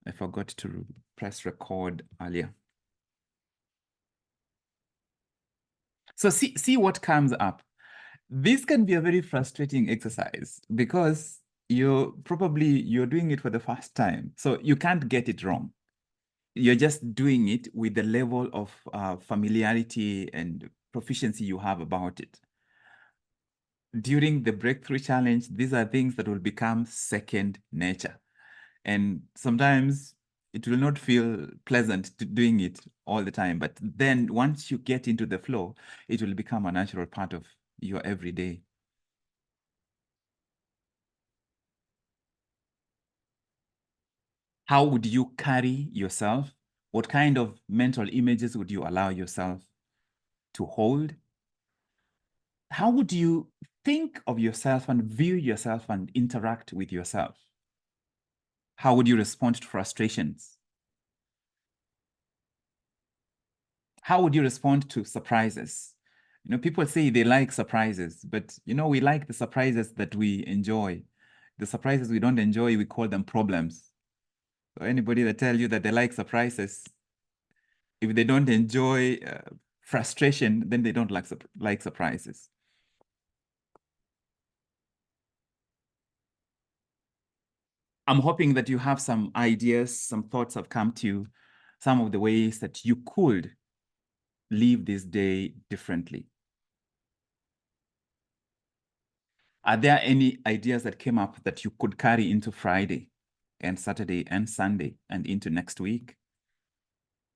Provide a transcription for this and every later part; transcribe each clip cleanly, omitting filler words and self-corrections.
I forgot to press record earlier. So see what comes up. This can be a very frustrating exercise because you're doing it for the first time. So you can't get it wrong. You're just doing it with the level of familiarity and proficiency you have about it. During the breakthrough challenge, these are things that will become second nature. And sometimes it will not feel pleasant to doing it all the time. But then once you get into the flow, it will become a natural part of your everyday. How would you carry yourself? What kind of mental images would you allow yourself to hold? How would you think of yourself and view yourself and interact with yourself? How would you respond to frustrations? How would you respond to surprises? You know, people say they like surprises, but you know, we like the surprises that we enjoy. The surprises we don't enjoy, we call them problems. So anybody that tell you that they like surprises, if they don't enjoy frustration, then they don't like surprises. I'm hoping that you have some ideas, some thoughts have come to you, some of the ways that you could live this day differently. Are there any ideas that came up that you could carry into Friday and Saturday and Sunday and into next week?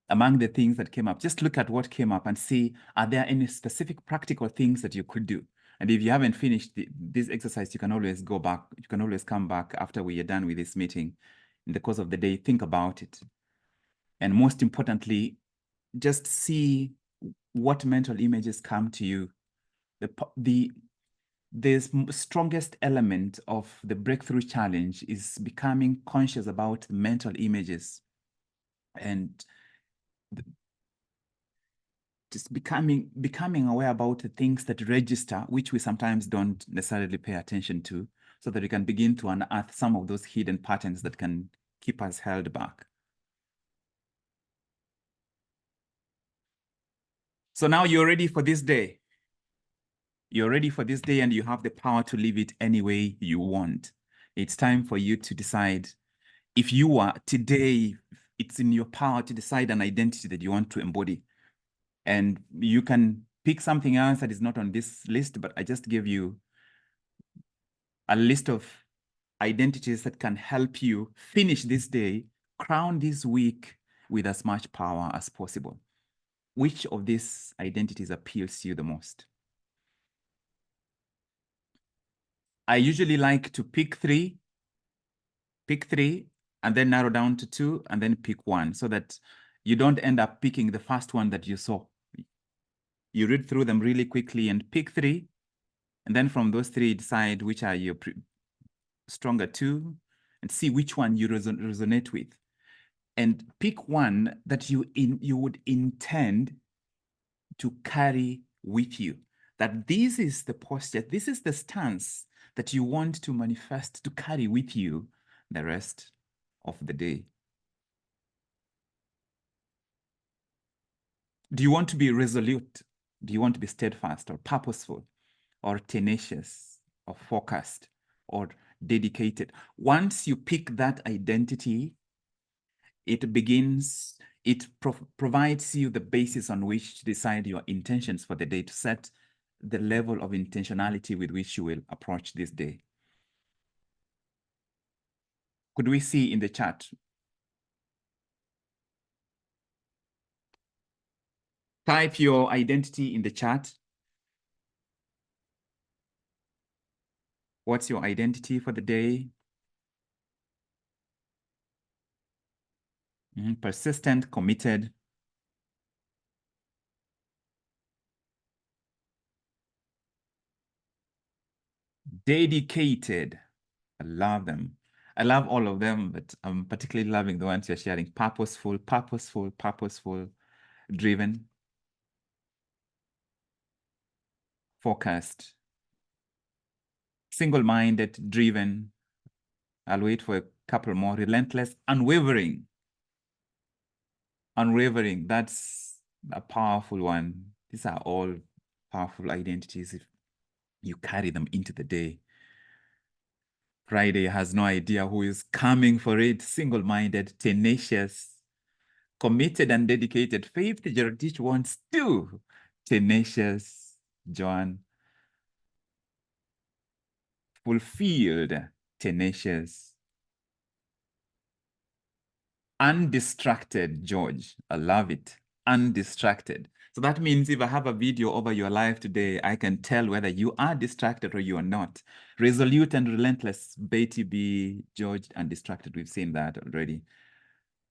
Among the things that came up, just look at what came up and see, are there any specific practical things that you could do? And if you haven't finished this exercise, you can always go back. You can always come back after we are done with this meeting. In the course of the day, think about it. And most importantly, just see what mental images come to you. The strongest element of the breakthrough challenge is becoming conscious about mental images and just becoming aware about the things that register, which we sometimes don't necessarily pay attention to, so that we can begin to unearth some of those hidden patterns that can keep us held back. So now you're ready for this day. You're ready for this day and you have the power to live it any way you want. It's time for you to decide if you are today, it's in your power to decide an identity that you want to embody. And you can pick something else that is not on this list, but I just gave you a list of identities that can help you finish this day, crown this week with as much power as possible. Which of these identities appeals to you the most? I usually like to pick three, and then narrow down to two, and then pick one, so that you don't end up picking the first one that you saw. You read through them really quickly and pick three, and then from those three, decide which are your stronger two, and see which one you resonate with. And pick one that you would intend to carry with you. That this is the posture, this is the stance that you want to manifest, to carry with you the rest of the day. Do you want to be resolute? Do you want to be steadfast or purposeful or tenacious or focused or dedicated? Once you pick that identity, it begins, it provides you the basis on which to decide your intentions for the day, to set the level of intentionality with which you will approach this day. Could we see in the chat? Type your identity in the chat. What's your identity for the day? Persistent, committed. Dedicated. I love them. I love all of them, but I'm particularly loving the ones you're sharing. Purposeful, purposeful, purposeful, driven, focused, single-minded, driven. I'll wait for a couple more. Relentless, unwavering. Unwavering, that's a powerful one. These are all powerful identities if you carry them into the day. Friday has no idea who is coming for it. Single-minded, tenacious, committed and dedicated. Faith, Geraldine wants to. Tenacious, Joan. Fulfilled, tenacious. Undistracted, George. I love it. Undistracted. So that means if I have a video over your life today, I can tell whether you are distracted or you are not. Resolute and relentless, Betty B, George, undistracted. We've seen that already.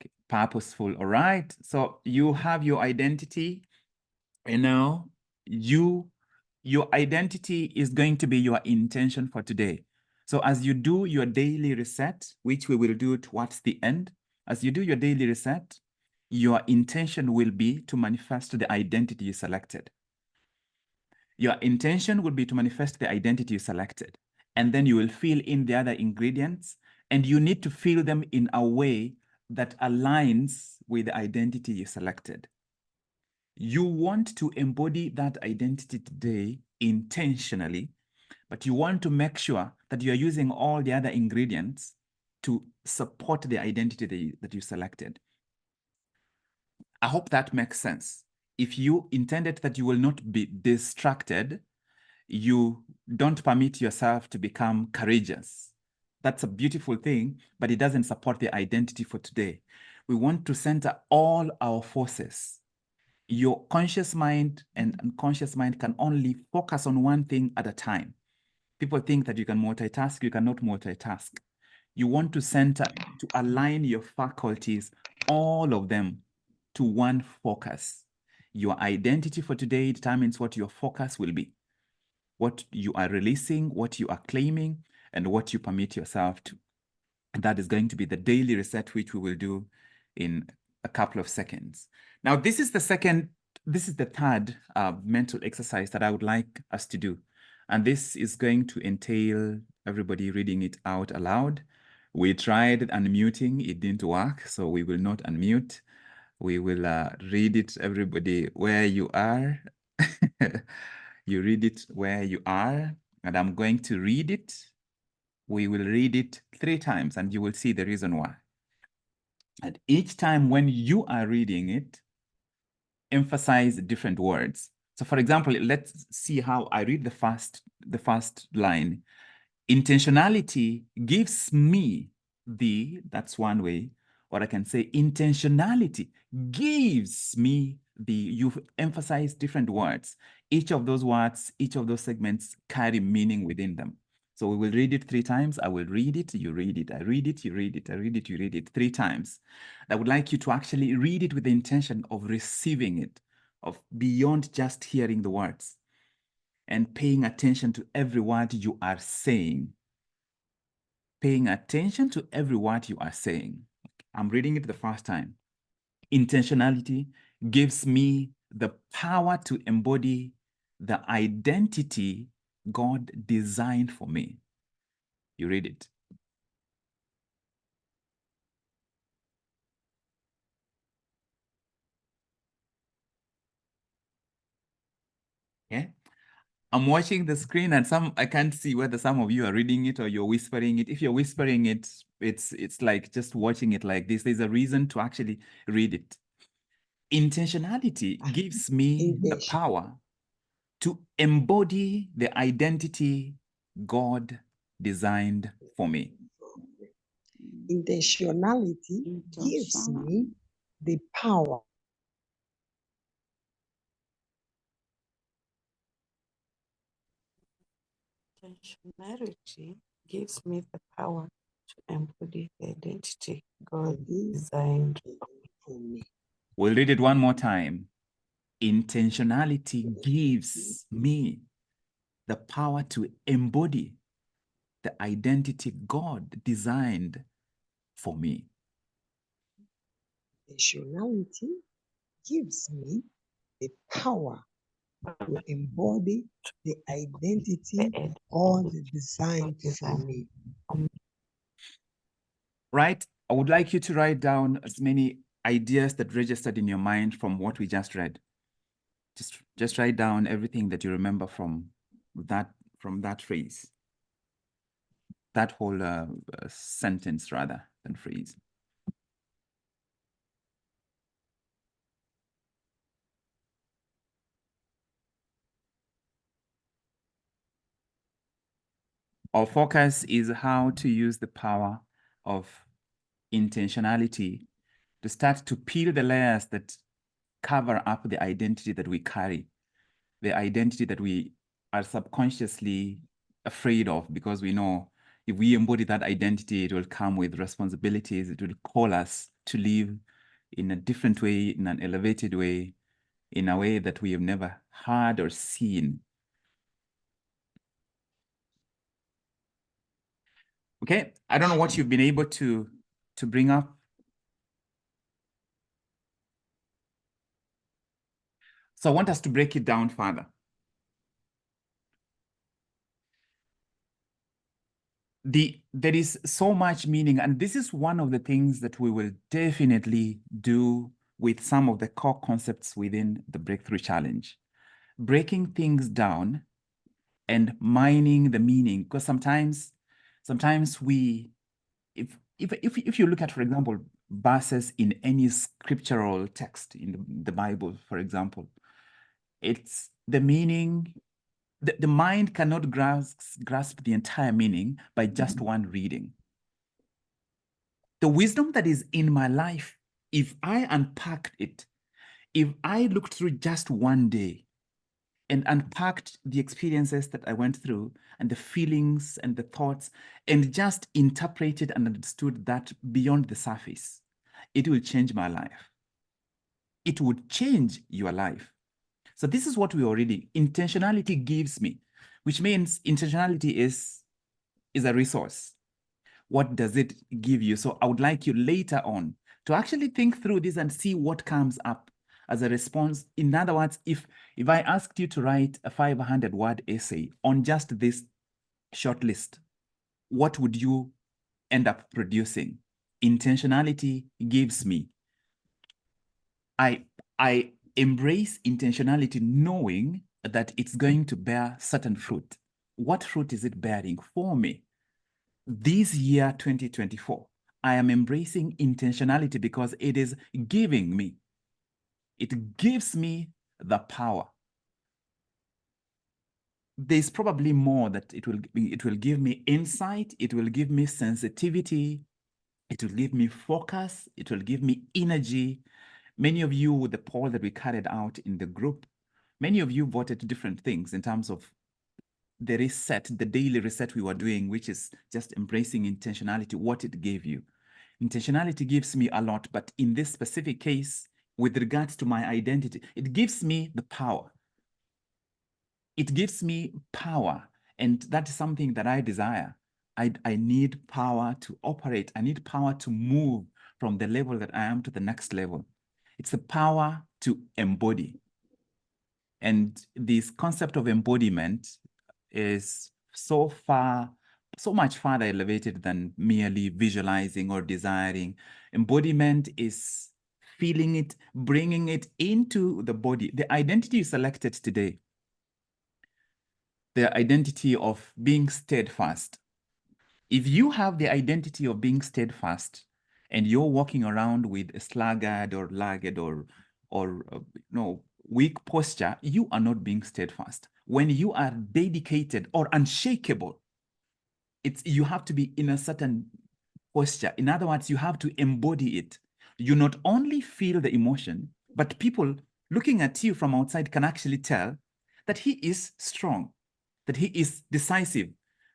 Okay. Purposeful. All right. So you have your identity. And now your identity is going to be your intention for today. So as you do your daily reset, which we will do towards the end, as you do your daily reset, your intention will be to manifest the identity you selected. Your intention will be to manifest the identity you selected. And then you will fill in the other ingredients, and you need to fill them in a way that aligns with the identity you selected. You want to embody that identity today intentionally, but you want to make sure that you're using all the other ingredients to support the identity that you selected. I hope that makes sense. If you intended that you will not be distracted, you don't permit yourself to become courageous. That's a beautiful thing, but it doesn't support the identity for today. We want to center all our forces. Your conscious mind and unconscious mind can only focus on one thing at a time. People think that you can multitask. You cannot multitask. You want to center, to align your faculties, all of them, to one focus. Your identity for today determines what your focus will be, what you are releasing, what you are claiming, and what you permit yourself to. And that is going to be the daily reset, which we will do in a couple of seconds. Now, this is the third mental exercise that I would like us to do. And this is going to entail everybody reading it out aloud. We tried unmuting, it didn't work, so we will not unmute. We will read it, everybody, where you are. You read it where you are, and I'm going to read it. We will read it 3 times, and you will see the reason why. And each time when you are reading it, emphasize different words. So for example, let's see how I read the first line. Intentionality gives me that's one way, or I can say intentionality gives me you've emphasized different words. Each of those words, each of those segments carry meaning within them. So we will read it 3 times. I will read it, you read it, I read it, you read it, I read it, you read it 3 times. I would like you to actually read it with the intention of receiving it, of beyond just hearing the words, and paying attention to every word you are saying. Paying attention to every word you are saying. I'm reading it the first time. Intentionality gives me the power to embody the identity God designed for me. You read it. Yeah. I'm watching the screen and I can't see whether some of you are reading it or you're whispering it. If you're whispering it, it's like just watching it like this. There's a reason to actually read it. Intentionality gives me the power to embody the identity God designed for me. Intentionality gives me the power. Intentionality gives me the power to embody the identity God designed for me. We'll read it one more time. Intentionality gives me the power to embody the identity God designed for me. Intentionality gives me the power to embody the identity God designed for me. right? I would like you to write down as many ideas that registered in your mind from what we just read. Just write down everything that you remember from that phrase, that whole sentence rather than phrase. Our focus is how to use the power of intentionality to start to peel the layers that cover up the identity that we carry, the identity that we are subconsciously afraid of, because we know if we embody that identity, it will come with responsibilities. It will call us to live in a different way, in an elevated way, in a way that we have never heard or seen. Okay, I don't know what you've been able to bring up. So I want us to break it down further. There is so much meaning, and this is one of the things that we will definitely do with some of the core concepts within the Breakthrough Challenge. Breaking things down and mining the meaning, because sometimes we, if you look at, for example, verses in any scriptural text in the Bible, for example, it's the meaning. The mind cannot grasp the entire meaning by just one reading. The wisdom that is in my life, if I unpacked it, if I looked through just one day and unpacked the experiences that I went through and the feelings and the thoughts and just interpreted and understood that beyond the surface, it will change my life. It would change your life. So this is what we already, intentionality gives me, which means intentionality is a resource. What does it give you? So I would like you later on to actually think through this and see what comes up as a response. In other words, if I asked you to write a 500-word essay on just this short list, what would you end up producing? Intentionality gives me. I embrace intentionality knowing that it's going to bear certain fruit. What fruit is it bearing for me? This year, 2024, I am embracing intentionality because it is giving me. It gives me the power. There's probably more that it will give me insight. It will give me sensitivity. It will give me focus. It will give me energy. Many of you, with the poll that we carried out in the group, many of you voted different things in terms of the reset, the daily reset we were doing, which is just embracing intentionality, what it gave you. Intentionality gives me a lot, but in this specific case, with regards to my identity, it gives me the power. It gives me power, and that is something that I desire. I need power to operate. I need power to move from the level that I am to the next level. It's the power to embody. And this concept of embodiment is so much farther elevated than merely visualizing or desiring. Embodiment is feeling it, bringing it into the body. The identity you selected today, the identity of being steadfast. If you have the identity of being steadfast and you're walking around with a sluggard or lagged or weak posture, you are not being steadfast. When you are dedicated or unshakable, you have to be in a certain posture. In other words, you have to embody it. You not only feel the emotion, but people looking at you from outside can actually tell that he is strong, that he is decisive.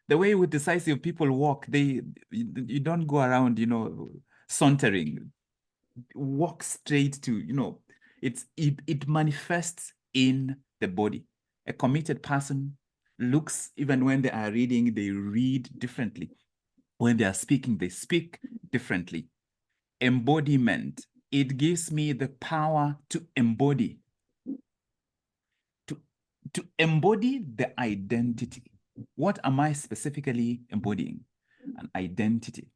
The way with decisive people walk, you don't go around, sauntering. Walk straight to, it manifests in the body. A committed person looks, even when they are reading, they read differently. When they are speaking, they speak differently. Embodiment, it gives me the power to embody, to embody the identity. What am I specifically embodying? An identity.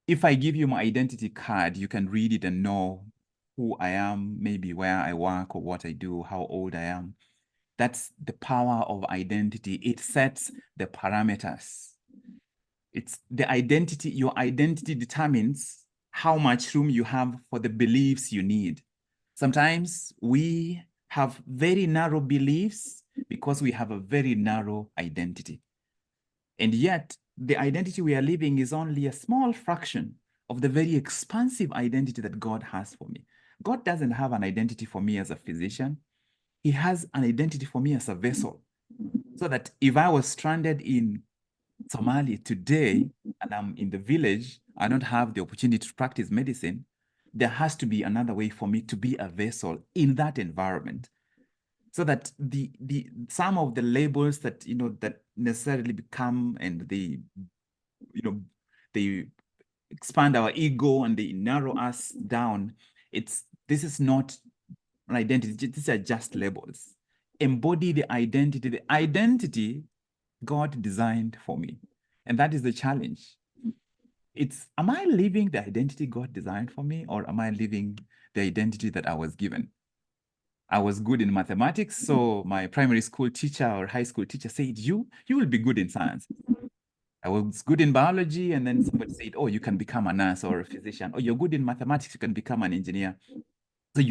If I give you my identity card, you can read it and know who I am, maybe where I work or what I do, how old I am. That's the power of identity. It sets the parameters. It's the identity, your identity determines how much room you have for the beliefs you need. Sometimes we have very narrow beliefs because we have a very narrow identity. And yet, the identity we are living is only a small fraction of the very expansive identity that God has for me. God doesn't have an identity for me as a physician. He has an identity for me as a vessel. So that if I was stranded in Somalia today and I'm in the village, I don't have the opportunity to practice medicine, there has to be another way for me to be a vessel in that environment. So that the some of the labels that that necessarily become and they they expand our ego and they narrow us down. This is not an identity. These are just labels. Embody the identity. The identity God designed for me. And that is the challenge. Am I living the identity God designed for me, or am I living the identity that I was given? I was good in mathematics, so my primary school teacher or high school teacher said, you will be good in science. I was good in biology, and then somebody said, oh, you can become a nurse or a physician. Oh, you're good in mathematics, you can become an engineer. So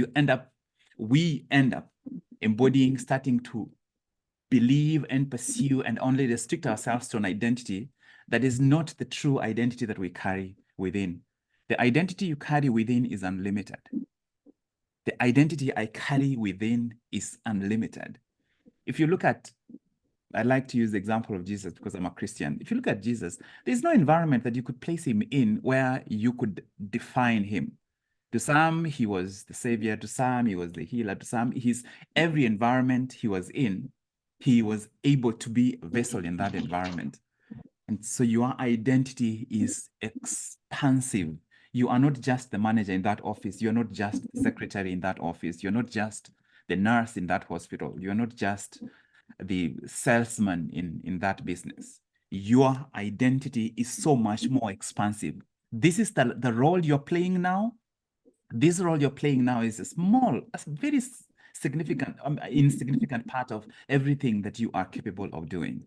we end up embodying, starting to believe and pursue and only restrict ourselves to an identity that is not the true identity that we carry within. The identity you carry within is unlimited. The identity I carry within is unlimited. If you look at, I like to use the example of Jesus because I'm a Christian. If you look at Jesus, there's no environment that you could place him in where you could define him. To some, he was the savior. To some, he was the healer. To some, every environment he was in, he was able to be a vessel in that environment. And so your identity is expansive. You are not just the manager in that office. You're not just the secretary in that office. You're not just the nurse in that hospital. You're not just the salesman in that business. Your identity is so much more expansive. This is the role you're playing now. This role you're playing now is a very significant, insignificant part of everything that you are capable of doing.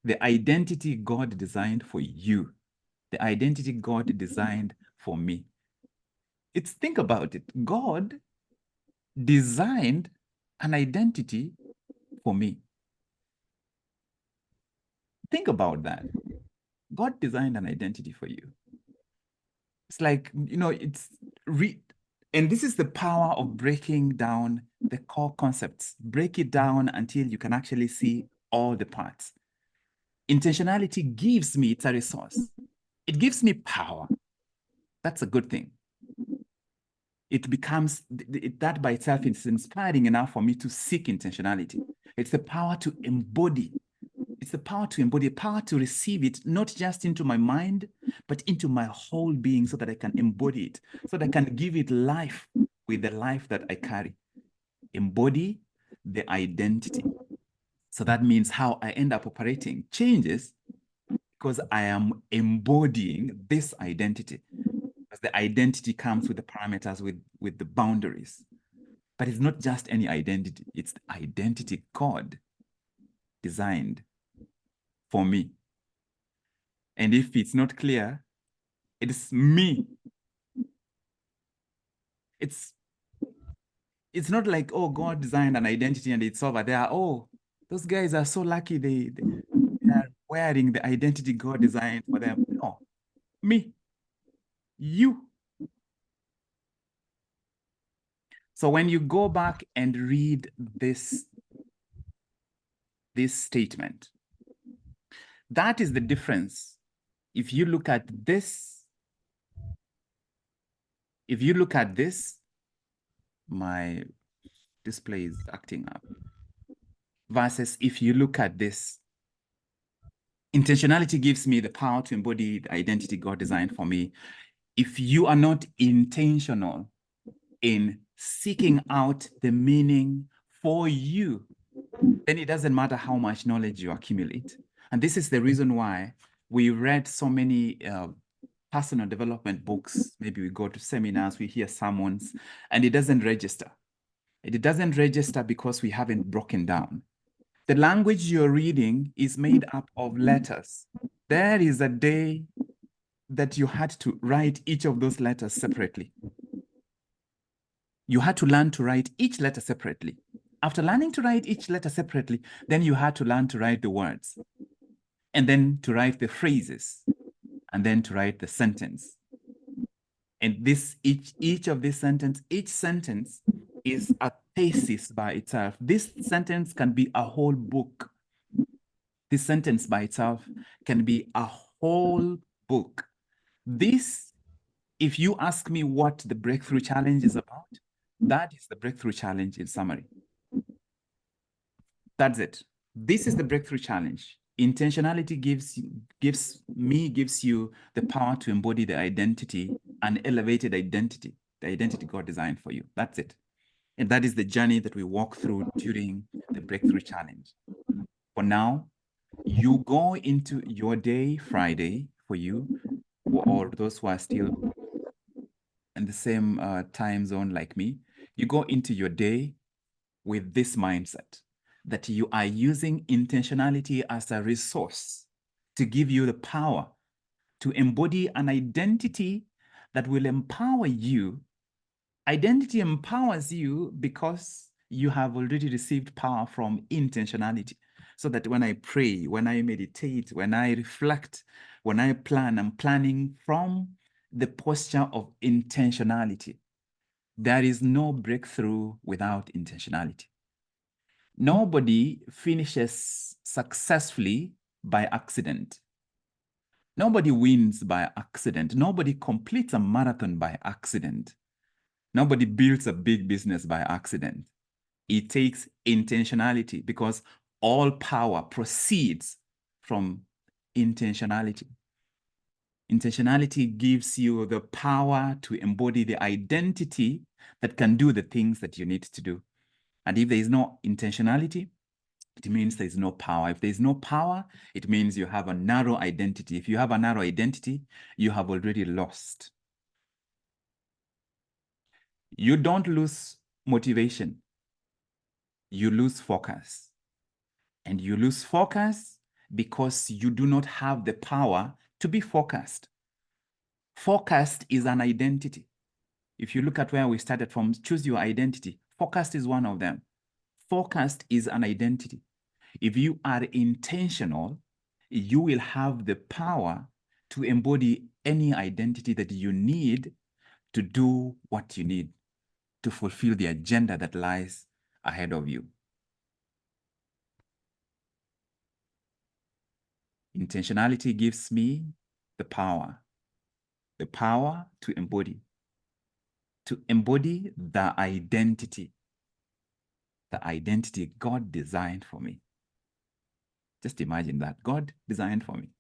The identity God designed for you, the identity God designed for me. Think about it. God designed an identity for me. Think about that. God designed an identity for you. It's like, and this is the power of breaking down the core concepts. Break it down until you can actually see all the parts. Intentionality gives me, it's a resource. It gives me power. That's a good thing. It becomes, that by itself is inspiring enough for me to seek intentionality. It's the power to embody. It's the power to embody, power to receive it, not just into my mind, but into my whole being so that I can embody it, so that I can give it life with the life that I carry. Embody the identity. So that means how I end up operating changes because I am embodying this identity. Because the identity comes with the parameters, with the boundaries. But it's not just any identity. It's the identity God designed for me. And if it's not clear, it's me. It's not like, oh, God designed an identity and it's over there. Oh, those guys are so lucky they are wearing the identity God designed for them. No, me, you. So when you go back and read this statement, that is the difference. If you look at this, my display is acting up. Versus if you look at this, intentionality gives me the power to embody the identity God designed for me. If you are not intentional in seeking out the meaning for you, then it doesn't matter how much knowledge you accumulate. And this is the reason why we read so many personal development books, maybe we go to seminars, we hear sermons, and it doesn't register. It doesn't register because we haven't broken down. The language you're reading is made up of letters. There is a day that you had to write each of those letters separately. You had to learn to write each letter separately. After learning to write each letter separately, then you had to learn to write the words, and then to write the phrases, and then to write the sentence. And this each of these sentences, each sentence is a thesis by itself. This sentence can be a whole book. This sentence by itself can be a whole book. This, if you ask me what the breakthrough challenge is about, that is the breakthrough challenge in summary. That's it. This is the breakthrough challenge. Intentionality gives you the power to embody the identity, an elevated identity, the identity God designed for you. That's it. And that is the journey that we walk through during the breakthrough challenge. For now, you go into your day, Friday, for you, or those who are still in the same time zone like me, you go into your day with this mindset that you are using intentionality as a resource to give you the power to embody an identity that will empower you. Identity empowers you because you have already received power from intentionality. So that when I pray, when I meditate, when I reflect, when I plan, I'm planning from the posture of intentionality. There is no breakthrough without intentionality. Nobody finishes successfully by accident. Nobody wins by accident. Nobody completes a marathon by accident. Nobody builds a big business by accident. It takes intentionality because all power proceeds from intentionality. Intentionality gives you the power to embody the identity that can do the things that you need to do. And if there is no intentionality, it means there is no power. If there is no power, it means you have a narrow identity. If you have a narrow identity, you have already lost. You don't lose motivation. You lose focus. And you lose focus because you do not have the power to be focused. Focused is an identity. If you look at where we started from, choose your identity. Focused is one of them. Focused is an identity. If you are intentional, you will have the power to embody any identity that you need to do what you need to fulfill the agenda that lies ahead of you. Intentionality gives me the power to embody the identity God designed for me. Just imagine that. God designed for me.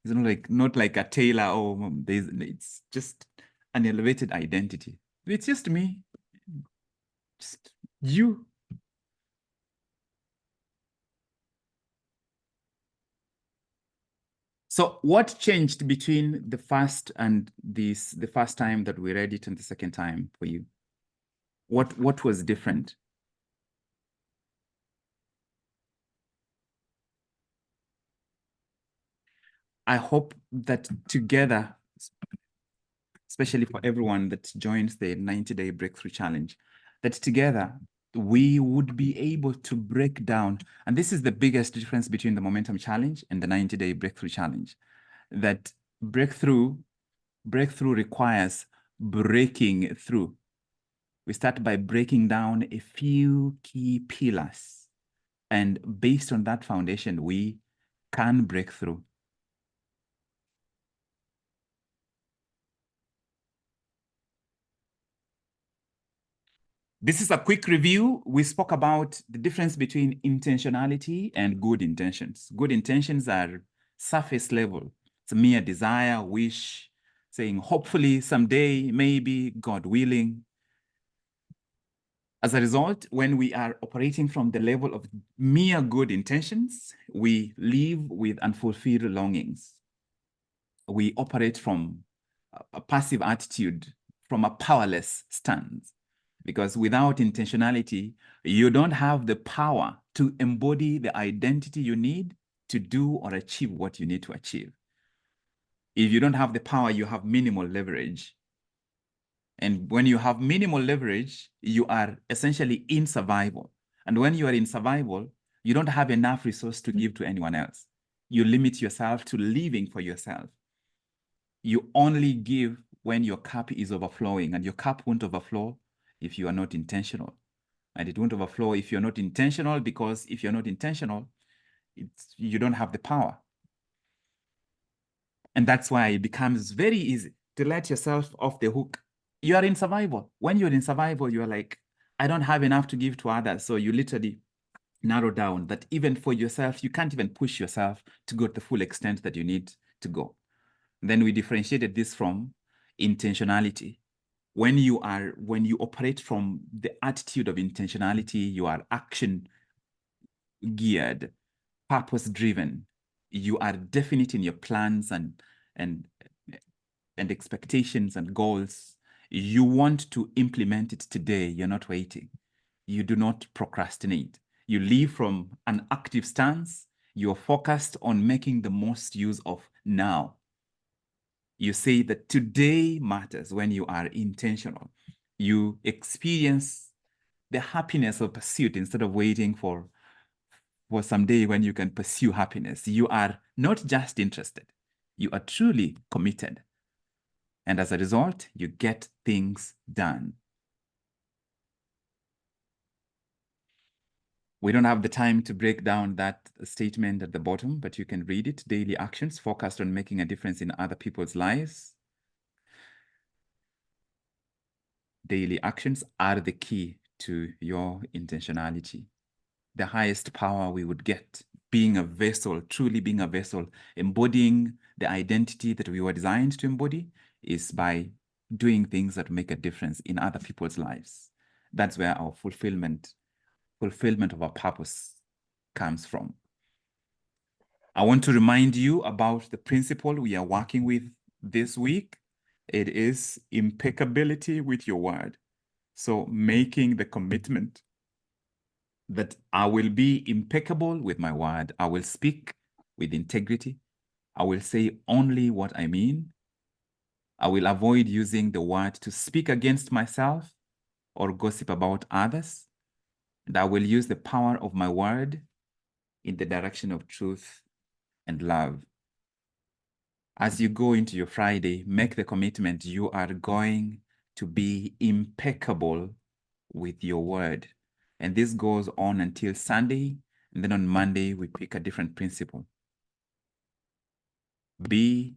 It's not like a tailor or it's just an elevated identity. It's just me, just you. So what changed between the first and the first time that we read it and the second time for you? What was different? I hope that together, especially for everyone that joins the 90-day breakthrough challenge, that together we would be able to break down. And this is the biggest difference between the momentum challenge and the 90-day breakthrough challenge, that breakthrough requires breaking through. We start by breaking down a few key pillars. And based on that foundation, we can break through. This is a quick review. We spoke about the difference between intentionality and good intentions. Good intentions are surface level. It's a mere desire, wish, saying hopefully someday, maybe, God willing. As a result, when we are operating from the level of mere good intentions, we live with unfulfilled longings. We operate from a passive attitude, from a powerless stance. Because without intentionality, you don't have the power to embody the identity you need to do or achieve what you need to achieve. If you don't have the power, you have minimal leverage. And when you have minimal leverage, you are essentially in survival. And when you are in survival, you don't have enough resource to give to anyone else. You limit yourself to living for yourself. You only give when your cup is overflowing, and your cup won't overflow if you are not intentional. And it won't overflow if you're not intentional, because if you're not intentional, you don't have the power. And that's why it becomes very easy to let yourself off the hook. You are in survival. When you're in survival, you're like, I don't have enough to give to others. So you literally narrow down that even for yourself, you can't even push yourself to go to the full extent that you need to go. Then we differentiated this from intentionality. When you operate from the attitude of intentionality, you are action geared, purpose driven. You are definite in your plans and expectations and goals. You want to implement it today. You're not waiting. You do not procrastinate. You live from an active stance. You're focused on making the most use of now. You say that today matters when you are intentional. You experience the happiness of pursuit instead of waiting for some day when you can pursue happiness. You are not just interested, you are truly committed. And as a result, you get things done. We don't have the time to break down that statement at the bottom, but you can read it. Daily actions focused on making a difference in other people's lives. Daily actions are the key to your intentionality. The highest power we would get, being a vessel, truly being a vessel, embodying the identity that we were designed to embody, is by doing things that make a difference in other people's lives. That's where our fulfillment of our purpose comes from. I want to remind you about the principle we are working with this week. It is impeccability with your word. So making the commitment that I will be impeccable with my word. I will speak with integrity. I will say only what I mean. I will avoid using the word to speak against myself or gossip about others. And I will use the power of my word in the direction of truth and love. As you go into your Friday, make the commitment you are going to be impeccable with your word. And this goes on until Sunday. And then on Monday, we pick a different principle. Be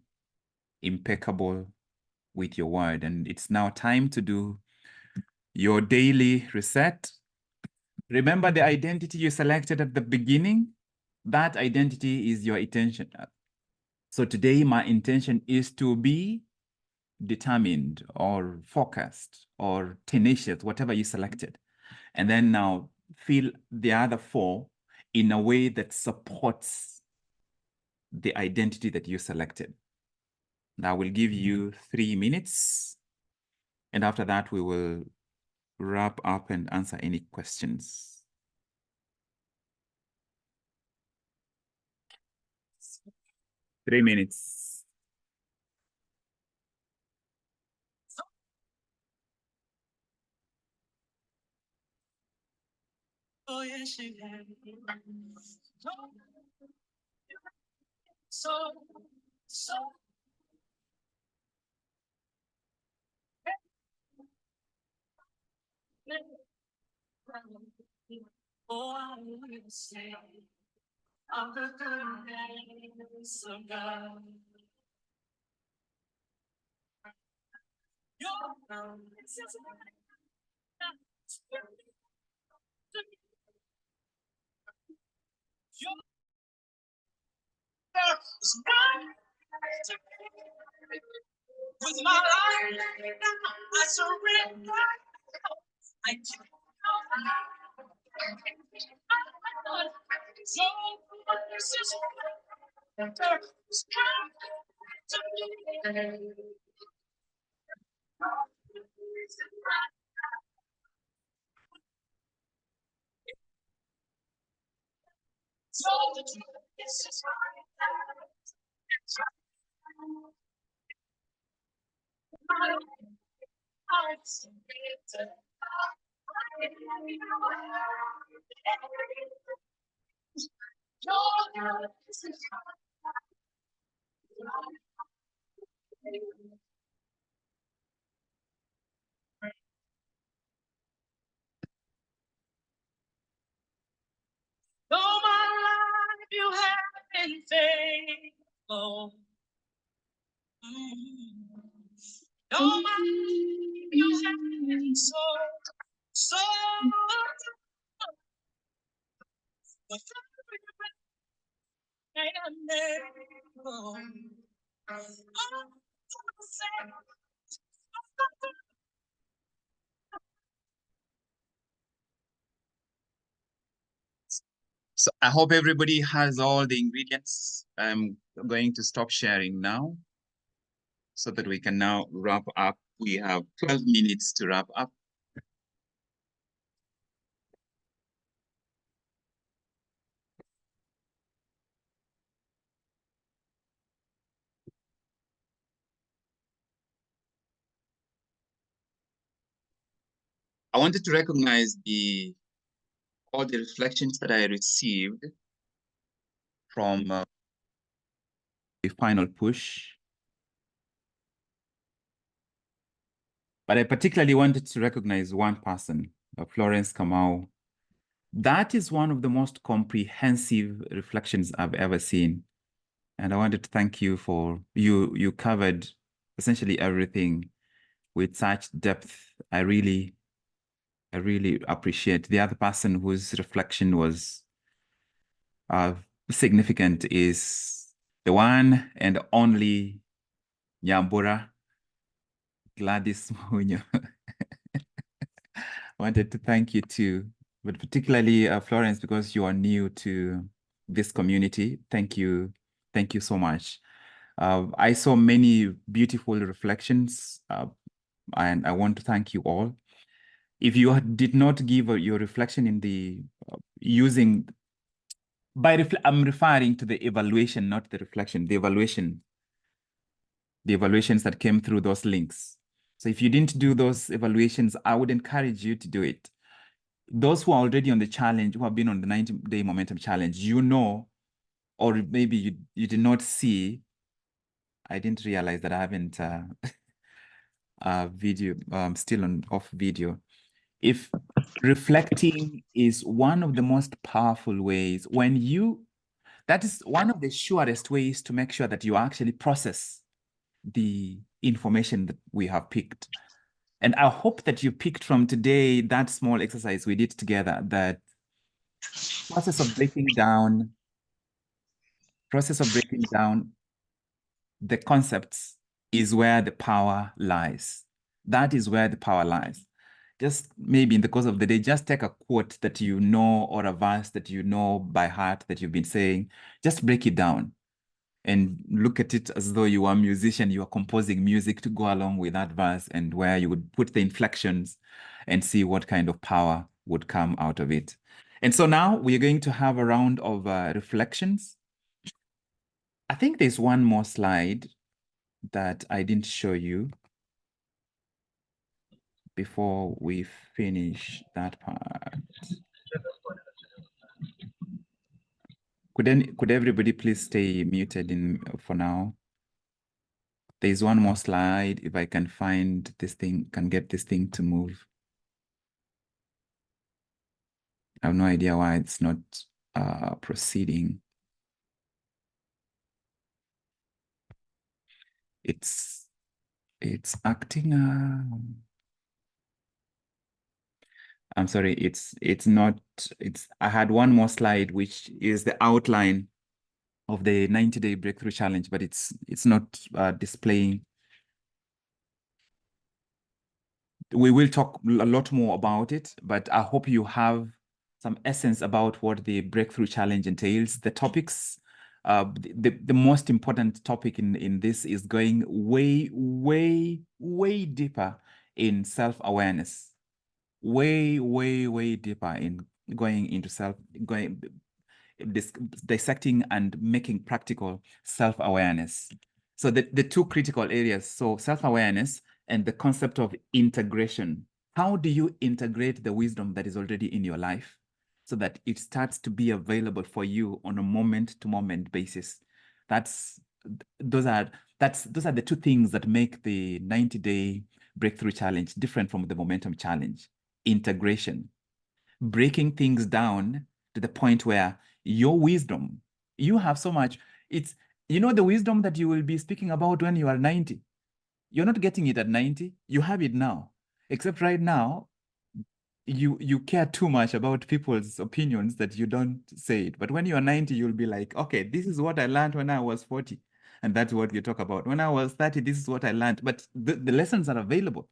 impeccable with your word. And it's now time to do your daily reset. Remember the identity you selected at the beginning? That identity is your intention. So today, my intention is to be determined or focused or tenacious, whatever you selected. And then now fill the other four in a way that supports the identity that you selected. And I will give you 3 minutes. And after that, we will wrap up and answer any questions. 3 minutes. Oh, yes, you have. So, so. Oh, I will say of the goodness of God. Your is mine. With my life, I surrender. I give so this is So the truth is just All my life you have been faithful. All my life you have been so good. So I hope everybody has all the ingredients. I'm going to stop sharing now so that we can now wrap up. We have 12 minutes to wrap up. I wanted to recognize all the reflections that I received from the final push. But I particularly wanted to recognize one person, Florence Kamau. That is one of the most comprehensive reflections I've ever seen. And I wanted to thank you for, you covered essentially everything with such depth. I really appreciate. The other person whose reflection was significant is the one and only Nyambura, Gladys Munyo. I wanted to thank you too, but particularly Florence, because you are new to this community. Thank you. Thank you so much. I saw many beautiful reflections, and I want to thank you all. If you did not give your reflection in the using, I'm referring to the evaluation, not the reflection, the evaluations that came through those links. So if you didn't do those evaluations, I would encourage you to do it. Those who are already on the challenge, who have been on the 90-day momentum challenge, you know, or maybe you did not see, I didn't realize that I haven't video, still on off video. If reflecting is one of the most powerful ways, that is one of the surest ways to make sure that you actually process the information that we have picked. And I hope that you picked from today that small exercise we did together, that process of breaking down the concepts is where the power lies. That is where the power lies. Just maybe in the course of the day, just take a quote that you know or a verse that you know by heart that you've been saying, just break it down and look at it as though you are a musician, you are composing music to go along with that verse, and where you would put the inflections and see what kind of power would come out of it. And so now we're going to have a round of reflections. I think there's one more slide that I didn't show you before we finish that part. Could everybody please stay muted for now? There's one more slide. If I can find this thing, can get this thing to move. I have no idea why it's not proceeding. It's acting. I'm sorry. It's not. I had one more slide, which is the outline of the 90-day breakthrough challenge, but it's not displaying. We will talk a lot more about it, but I hope you have some essence about what the breakthrough challenge entails. The topics the most important topic in this is going way deeper in self-awareness, way deeper in going into dissecting and making practical self-awareness. So the two critical areas, so self-awareness and the concept of integration. How do you integrate the wisdom that is already in your life so that it starts to be available for you on a moment-to-moment basis? Those are the two things that make the 90-day breakthrough challenge different from the momentum challenge. Integration, breaking things down to the point where your wisdom, you have so much, it's, you know, the wisdom that you will be speaking about when you are 90, you're not getting it at 90, you have it now. Except right now, you care too much about people's opinions that you don't say it. But when you're 90, you'll be like, okay, this is what I learned when I was 40. And that's what you talk about. When I was 30, this is what I learned. But the lessons are available.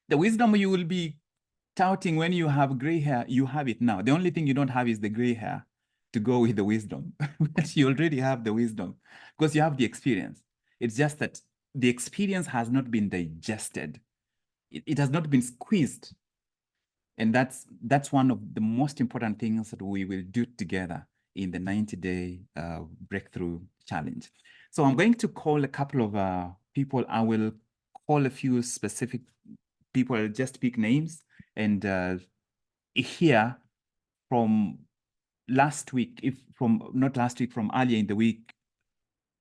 The wisdom you will be touting when you have gray hair, you have it now. The only thing you don't have is the gray hair to go with the wisdom. But you already have the wisdom because you have the experience. It's just that the experience has not been digested. It has not been squeezed. And that's one of the most important things that we will do together in the 90-day breakthrough challenge. So I'm going to call a couple of people. I will call a few specific people. I'll just pick names and hear from last week, from earlier in the week,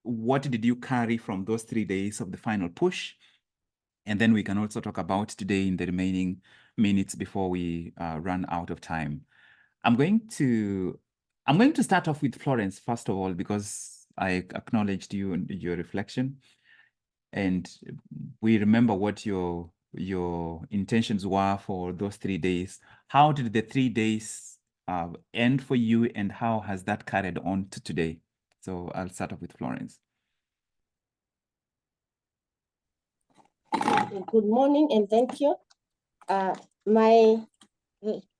what did you carry from those 3 days of the final push? And then we can also talk about today in the remaining minutes before we run out of time. I'm going to start off with Florence, first of all, because I acknowledged you and your reflection. And we remember what your intentions were for those 3 days. How did the 3 days end for you, and how has that carried on to today? So I'll start off with Florence. Good morning and thank you. My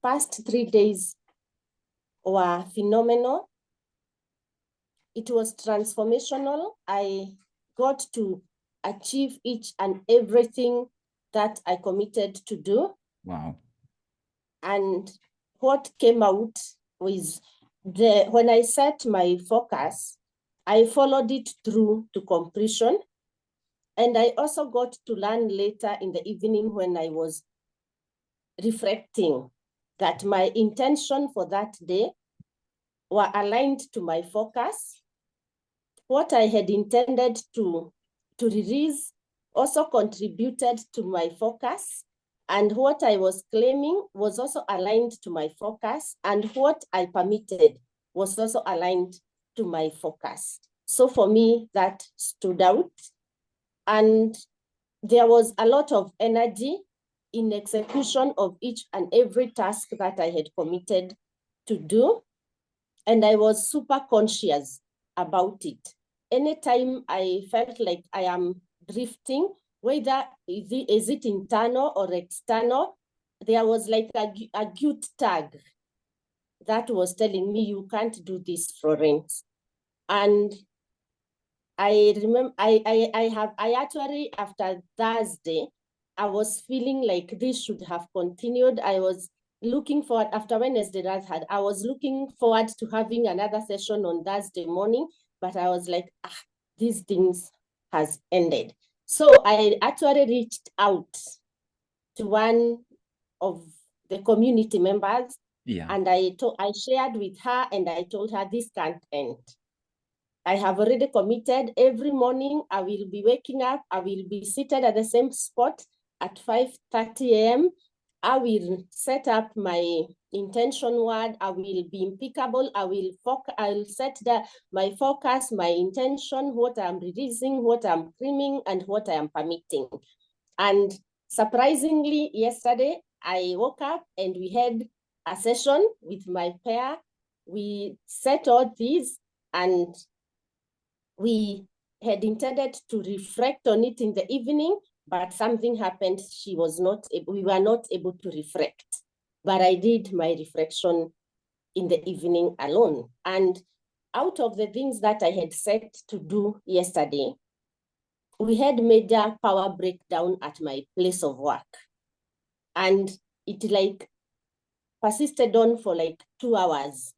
past 3 days were phenomenal. It was transformational. I got to achieve each and everything that I committed to do. Wow. And what came out was when I set my focus, I followed it through to completion. And I also got to learn later in the evening when I was reflecting that my intention for that day were aligned to my focus. What I had intended to release also contributed to my focus, and what I was claiming was also aligned to my focus, and what I permitted was also aligned to my focus. So for me, that stood out. And there was a lot of energy in execution of each and every task that I had committed to do. And I was super conscious about it. Anytime I felt like I am drifting, whether is it internal or external, there was like a guilt tag that was telling me, you can't do this, Florence. And I remember I actually, after Thursday, I was feeling like this should have continued. I was looking forward, after Wednesday I was looking forward to having another session on Thursday morning, but I was like, these things has ended. So I actually reached out to one of the community members, and I shared with her and I told her this can't end. I have already committed. Every morning I will be waking up. I will be seated at the same spot at 5:30 a.m. I will set up my intention word. I will be impeccable. I'll set my focus, my intention, what I'm releasing, what I'm claiming, and what I am permitting. And surprisingly, yesterday I woke up and we had a session with my pair. We set all these, and we had intended to reflect on it in the evening, but something happened. We were not able to reflect. But I did my reflection in the evening alone. And out of the things that I had set to do yesterday, we had major power breakdown at my place of work. And it like persisted on for like 2 hours.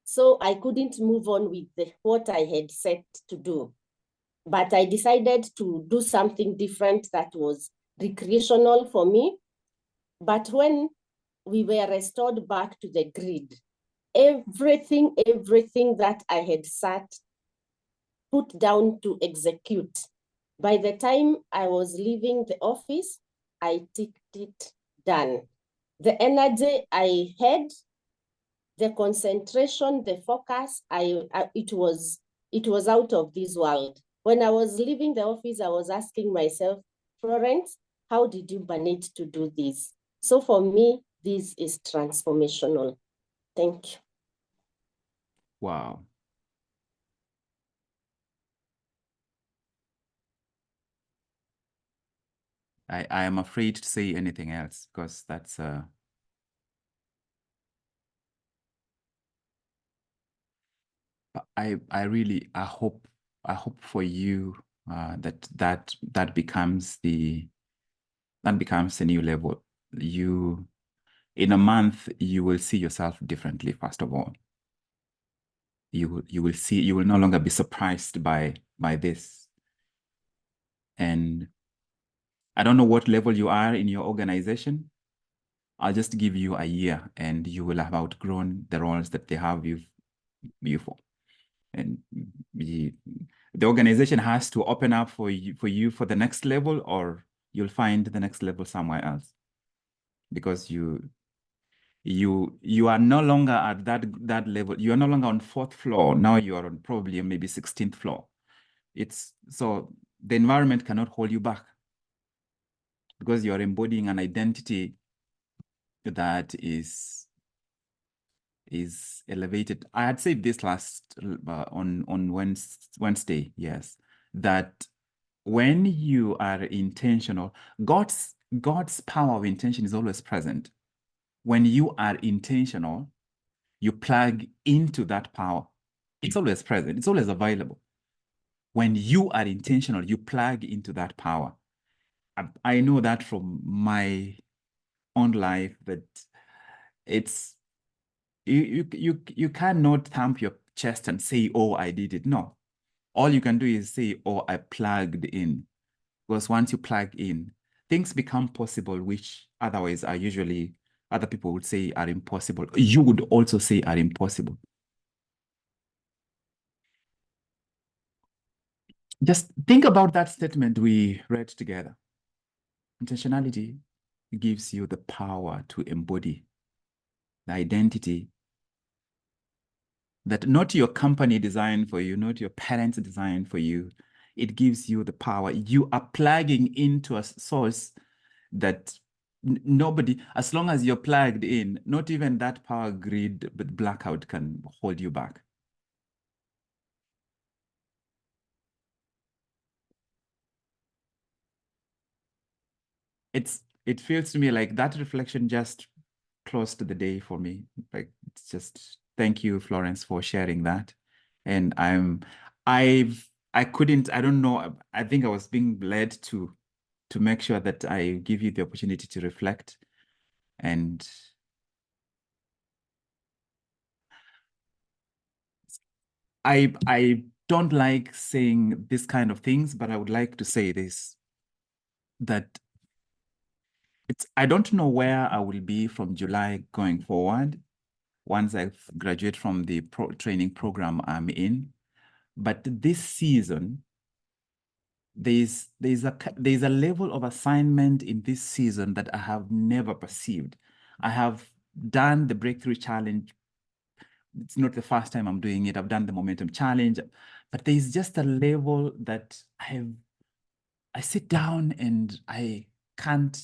So I couldn't move on with what I had set to do. But I decided to do something different that was recreational for me. But when we were restored back to the grid, everything that I had put down to execute, by the time I was leaving the office, I ticked it done. The energy I had, the concentration, the focus, it was out of this world. When I was leaving the office, I was asking myself, Florence, how did you manage to do this? So for me, this is transformational. Thank you. Wow. I am afraid to say anything else because that's I hope for you that becomes the new level. You, in a month, you will see yourself differently. First of all, you will no longer be surprised by this. And I don't know what level you are in your organization. I'll just give you a year and you will have outgrown the roles that they have you for. And the organization has to open up for you for the next level, or you'll find the next level somewhere else, because you are no longer at that level. You are no longer on 4th floor. Now you are on probably maybe 16th floor. It's so the environment cannot hold you back, because you're embodying an identity that is elevated. I had said this last on Wednesday, yes, that when you are intentional, God's power of intention is always present. When you are intentional, you plug into that power. It's always present. It's always available. When you are intentional, you plug into that power. I know that from my own life, that it's you cannot thump your chest and say, oh, I did it. No. All you can do is say, oh, I plugged in. Because once you plug in, things become possible, which otherwise are usually other people would say are impossible. You would also say are impossible. Just think about that statement we read together. Intentionality gives you the power to embody the identity that not your company designed for you, not your parents designed for you. It gives you the power. You are plugging into a source that nobody, as long as you're plugged in, not even that power grid but blackout can hold you back. It feels to me like that reflection just closed the day for me. Like, it's just, thank you, Florence, for sharing that. And I don't know, I think I was being led to make sure that I give you the opportunity to reflect. And I don't like saying this kind of things, but I would like to say this, that I don't know where I will be from July going forward once I graduate from the training program I'm in. But this season, there's a level of assignment in this season that I have never perceived. I have done the Breakthrough Challenge. It's not the first time I'm doing it. I've done the Momentum Challenge, but there's just a level that I sit down and I can't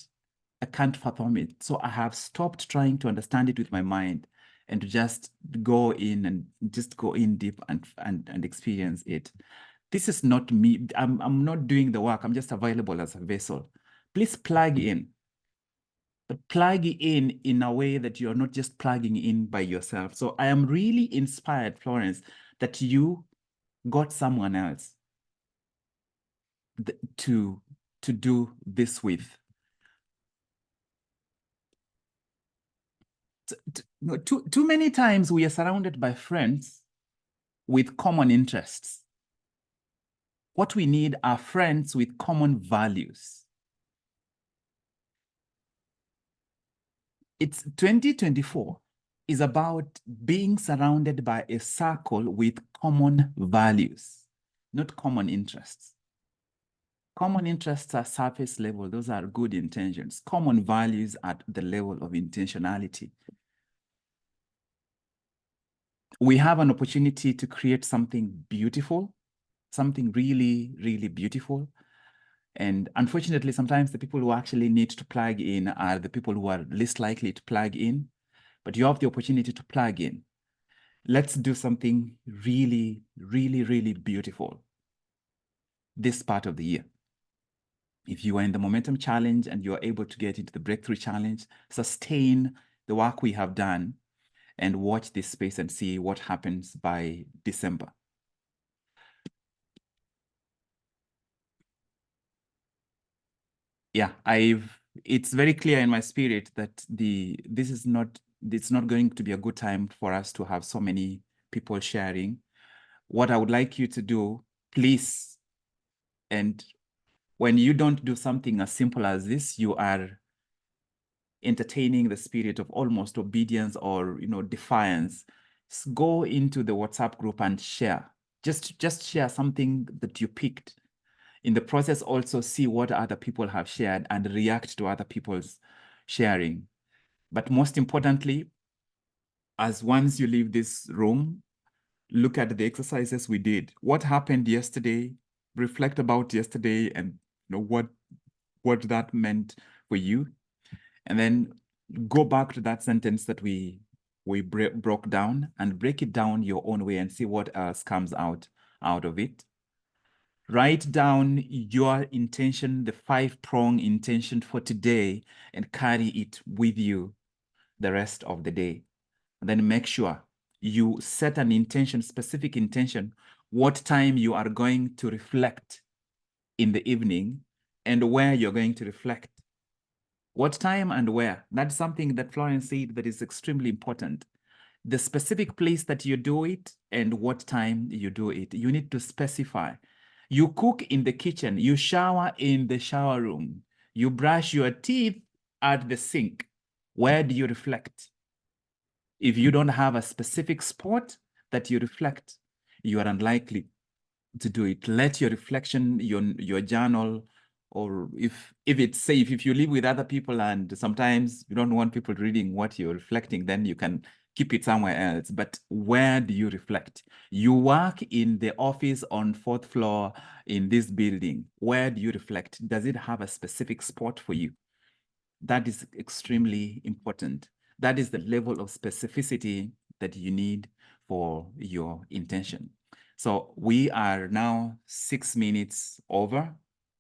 fathom it. So I have stopped trying to understand it with my mind and to just go in deep and experience it. This is not me. I'm not doing the work. I'm just available as a vessel. Please plug in. But plug in a way that you're not just plugging in by yourself. So I am really inspired, Florence, that you got someone else to do this with. Too many times we are surrounded by friends with common interests. What we need are friends with common values. It's 2024 is about being surrounded by a circle with common values, not common interests. Common interests are surface level. Those are good intentions. Common values at the level of intentionality. We have an opportunity to create something beautiful, something really, really beautiful. And unfortunately, sometimes the people who actually need to plug in are the people who are least likely to plug in, but you have the opportunity to plug in. Let's do something really, really, really beautiful this part of the year. If you are in the Momentum Challenge and you are able to get into the Breakthrough Challenge, sustain the work we have done and watch this space and see what happens by December. Yeah, it's very clear in my spirit that it's not going to be a good time for us to have so many people sharing. What I would like you to do, please, and when you don't do something as simple as this, you are entertaining the spirit of almost obedience or defiance. Go into the WhatsApp group and share. Just share something that you picked. In the process, also see what other people have shared and react to other people's sharing. But most importantly, as once you leave this room, look at the exercises we did. What happened yesterday? Reflect about yesterday and what that meant for you. And then go back to that sentence that we broke down and break it down your own way and see what else comes out of it. Write down your intention, the 5-prong intention for today, and carry it with you the rest of the day. And then make sure you set an intention, specific intention, what time you are going to reflect in the evening and where you're going to reflect. What time and where? That's something that Florence said that is extremely important. The specific place that you do it and what time you do it. You need to specify. You cook in the kitchen, you shower in the shower room, you brush your teeth at the sink. Where do you reflect? If you don't have a specific spot that you reflect, you are unlikely to do it. Let your reflection, your journal, or if it's safe, if you live with other people and sometimes you don't want people reading what you're reflecting, then you can keep it somewhere else. But where do you reflect? You work in the office on 4th floor in this building. Where do you reflect? Does it have a specific spot for you? That is extremely important. That is the level of specificity that you need for your intention. So we are now 6 minutes over.